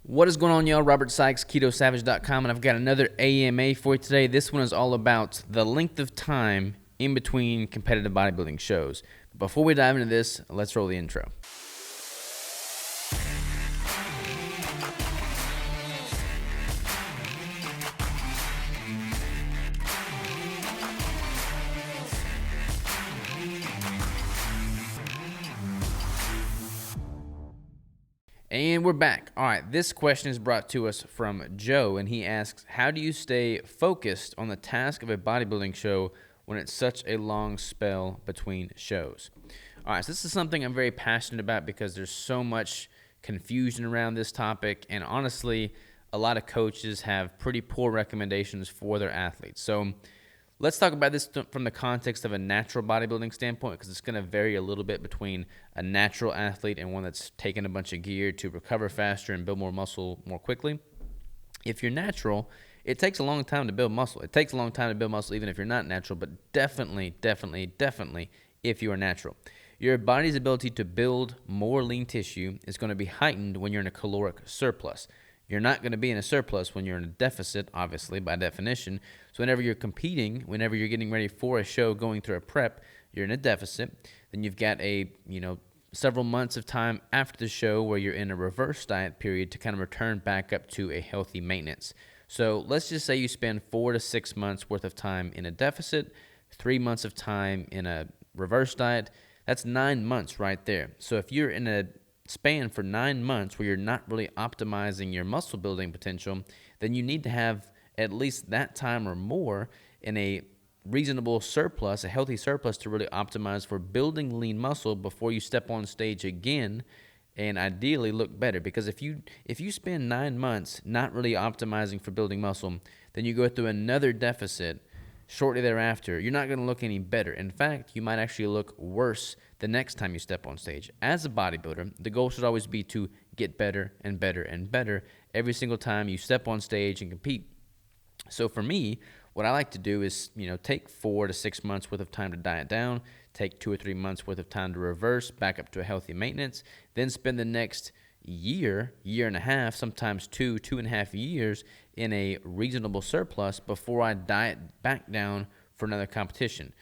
What is going on, y'all? Robert Sykes, KetoSavage.com, and I've got another A.M.A for you today. This one is all about the length of time in between competitive bodybuilding shows. Before we dive into this, let's roll the intro. And we're back. All right, this question is brought to us from Joe, and he asks, how do you stay focused on the task of a bodybuilding show when it's such a long spell between shows? All right, so this is something I'm very passionate about because there's so much confusion around this topic, and honestly, a lot of coaches have pretty poor recommendations for their athletes. So let's talk about this from the context of a natural bodybuilding standpoint, because it's going to vary a little bit between a natural athlete and one that's taken a bunch of gear to recover faster and build more muscle more quickly. If you're natural, it takes a long time to build muscle. It takes a long time to build muscle even if you're not natural, but definitely if you are natural. Your body's ability to build more lean tissue is going to be heightened when you're in a caloric surplus. You're not going to be in a surplus when you're in a deficit, obviously, by definition. So whenever you're competing, whenever you're getting ready for a show, going through a prep, you're in a deficit. Then you've got several months of time after the show where you're in a reverse diet period to kind of return back up to a healthy maintenance. So let's just say you spend 4 to 6 months worth of time in a deficit, 3 months of time in a reverse diet. That's 9 months right there. So if you're in a span for 9 months where you're not really optimizing your muscle building potential, then you need to have at least that time or more in a reasonable surplus, a healthy surplus, to really optimize for building lean muscle before you step on stage again and ideally look better. Because if you spend 9 months not really optimizing for building muscle, then you go through another deficit shortly thereafter, you're not going to look any better. In fact, you might actually look worse the next time you step on stage. As a bodybuilder, the goal should always be to get better and better and better every single time you step on stage and compete. So for me, what I like to do is, take 4 to 6 months worth of time to diet down, take 2 or 3 months worth of time to reverse back up to a healthy maintenance, then spend the next year and a half, sometimes 2.5 years in a reasonable surplus before I diet back down for another competition.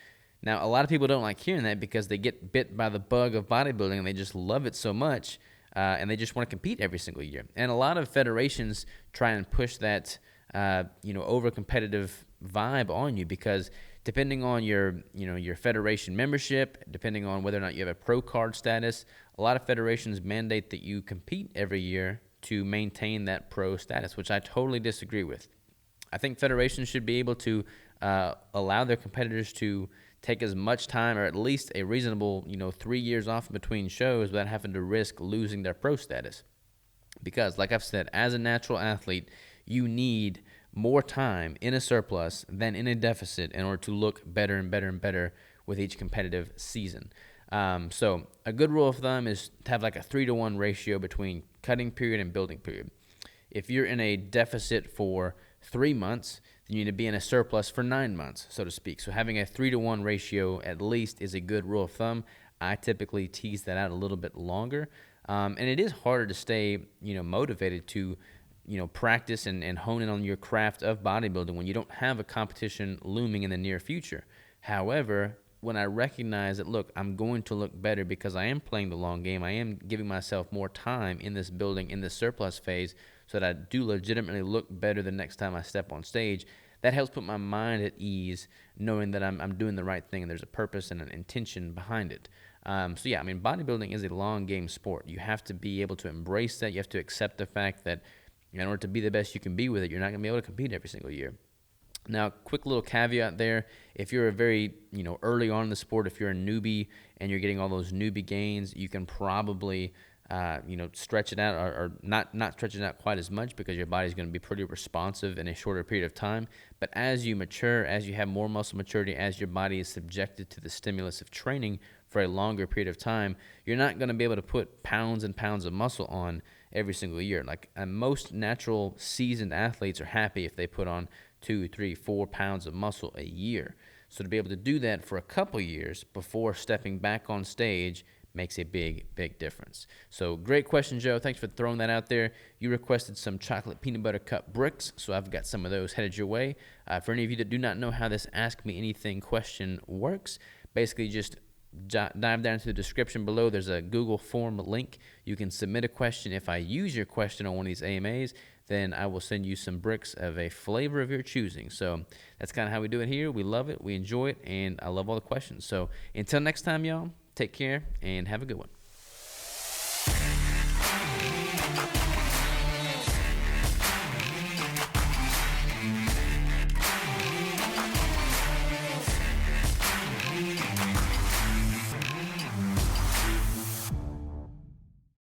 Now, a lot of people don't like hearing that because they get bit by the bug of bodybuilding and they just love it so much, and they just want to compete every single year. And a lot of federations try and push that over-competitive vibe on you, because depending on your federation membership, depending on whether or not you have a pro card status, a lot of federations mandate that you compete every year to maintain that pro status, which I totally disagree with. I think federations should be able to allow their competitors to take as much time, or at least a reasonable 3 years off between shows, without having to risk losing their pro status. Because, like I've said, as a natural athlete, you need more time in a surplus than in a deficit in order to look better and better and better with each competitive season. So a good rule of thumb is to have like a 3-to-1 ratio between cutting period and building period. If you're in a deficit for 3 months, then you need to be in a surplus for 9 months, so to speak. So having a 3-to-1 ratio at least is a good rule of thumb. I typically tease that out a little bit longer. And it is harder to stay, motivated to, practice and hone in on your craft of bodybuilding when you don't have a competition looming in the near future. However, when I recognize that, look, I'm going to look better because I am playing the long game, I am giving myself more time in this building, in this surplus phase, so that I do legitimately look better the next time I step on stage, that helps put my mind at ease, knowing that I'm doing the right thing and there's a purpose and an intention behind it. Bodybuilding is a long game sport. You have to be able to embrace that. You have to accept the fact that in order to be the best you can be with it, you're not going to be able to compete every single year. Now, quick little caveat there. If you're a very, early on in the sport, if you're a newbie and you're getting all those newbie gains, you can probably, stretch it out or not stretch it out quite as much, because your body's going to be pretty responsive in a shorter period of time. But as you mature, as you have more muscle maturity, as your body is subjected to the stimulus of training for a longer period of time, you're not going to be able to put pounds and pounds of muscle on every single year. Like most natural seasoned athletes are happy if they put on 2, 3, 4 pounds of muscle a year. So to be able to do that for a couple years before stepping back on stage, makes a big difference. So great question, Joe. Thanks for throwing that out there. You requested some chocolate peanut butter cup bricks, so I've got some of those headed your way. For any of you that do not know how this Ask Me Anything question works, basically just dive down into the description below. There's a Google form link. You can submit a question. If I use your question on one of these AMAs, then I will send you some bricks of a flavor of your choosing. So that's kind of how we do it here. We love it. We enjoy it. And I love all the questions. So until next time, y'all, take care and have a good one.